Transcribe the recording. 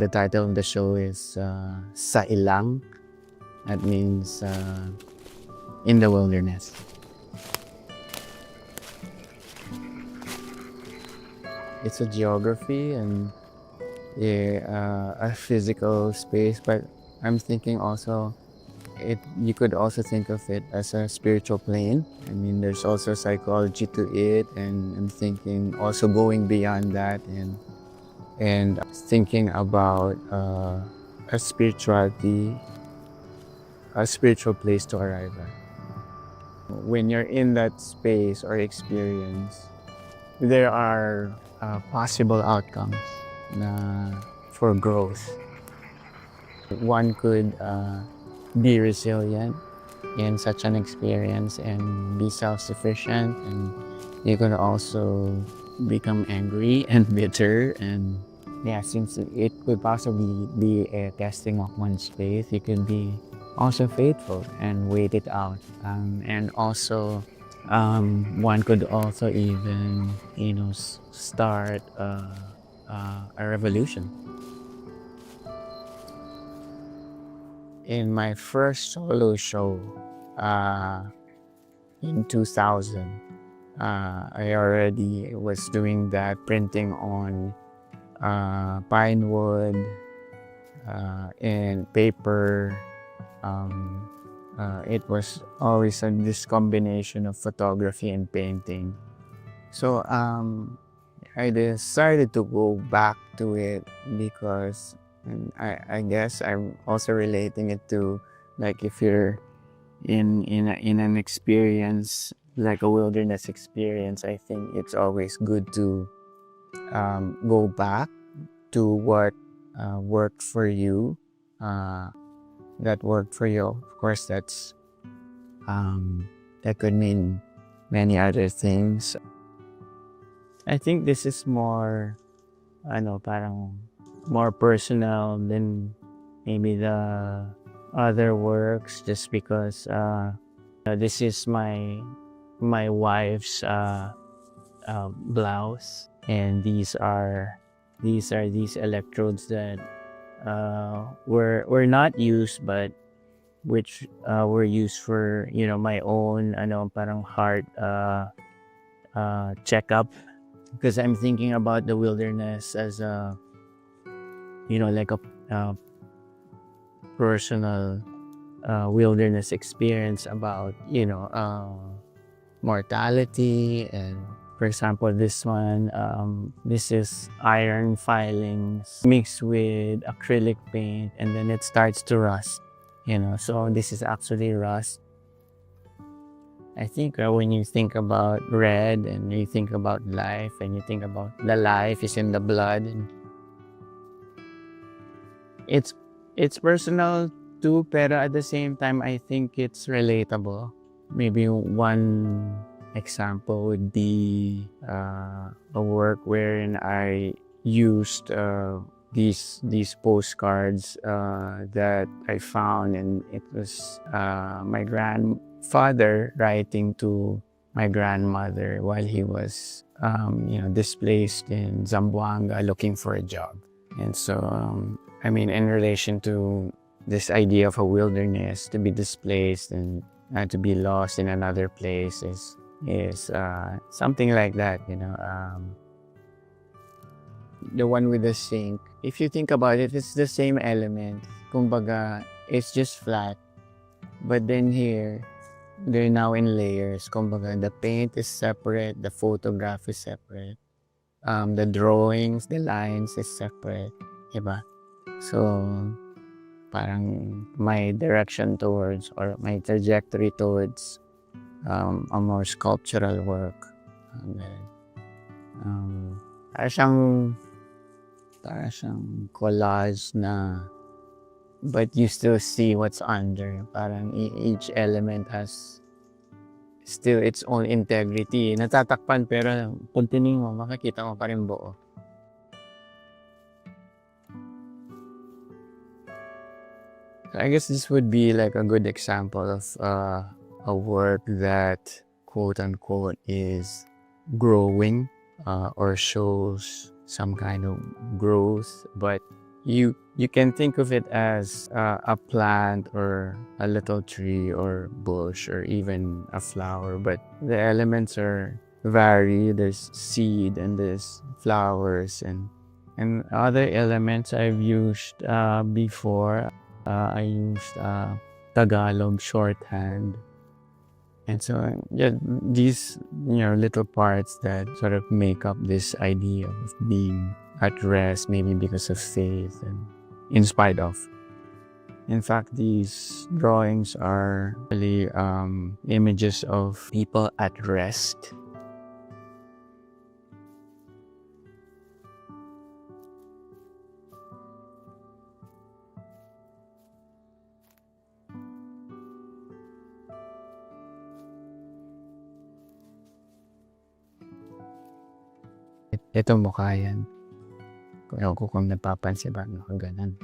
the title of the show is Sa Ilang. That means in the wilderness. It's a geography and a physical space, but I'm thinking also you could also think of it as a spiritual plane. I mean, there's also psychology to it, and I'm thinking also going beyond that and thinking about a spirituality, a spiritual place to arrive at. When you're in that space or experience, there are possible outcomes for growth. One could be resilient in such an experience and be self-sufficient, and you could also become angry and bitter, and since it could possibly be a testing of one's faith, you could be also faithful and wait it out, and also one could also even start a revolution. In my first solo show in 2000, I already was doing that, printing on pine wood and paper. It was always this combination of photography and painting. So I decided to go back to it because I guess I'm also relating it to, like, if you're in an experience like a wilderness experience, I think it's always good to go back to what worked for you. That worked for you. Of course, that could mean many other things. I think this is more, parang more personal than maybe the other works, just because this is my wife's blouse, and these electrodes that were not used, but which were used for my own parang heart checkup, because I'm thinking about the wilderness as a like a personal wilderness experience about mortality. And for example, this one, this is iron filings mixed with acrylic paint, and then it starts to rust, so this is actually rust. I think when you think about red and you think about life, and you think about the life is in the blood, and it's personal too, pero at the same time I think it's relatable. Maybe one example would be a work wherein I used these postcards that I found, and it was my grandfather writing to my grandmother while he was displaced in Zamboanga looking for a job. And so in relation to this idea of a wilderness, to be displaced and to be lost in another place is something like that, The one with the sink, if you think about it, it's the same element. Kumbaga, it's just flat. But then here, they're now in layers. Kumbaga, the paint is separate, the photograph is separate. The drawings, the lines is separate. Diba? So, parang my direction towards, or my trajectory towards a more sculptural work. Parang siyang collage na, but you still see what's under. Parang each element has still its own integrity. Natatakpan, pero kung tingin mo, makikita mo pa rin buo. I guess this would be like a good example of a work that, quote unquote, is growing or shows some kind of growth, but You can think of it as a plant or a little tree or bush or even a flower, but the elements are vary. There's seed and there's flowers and other elements I've used before. I used Tagalog shorthand. And so, yeah, these, little parts that sort of make up this idea of being at rest, maybe because of faith and in spite of. In fact, these drawings are really images of people at rest. Ito mukha yan. Ewan ko kung napapansin ba, ganun.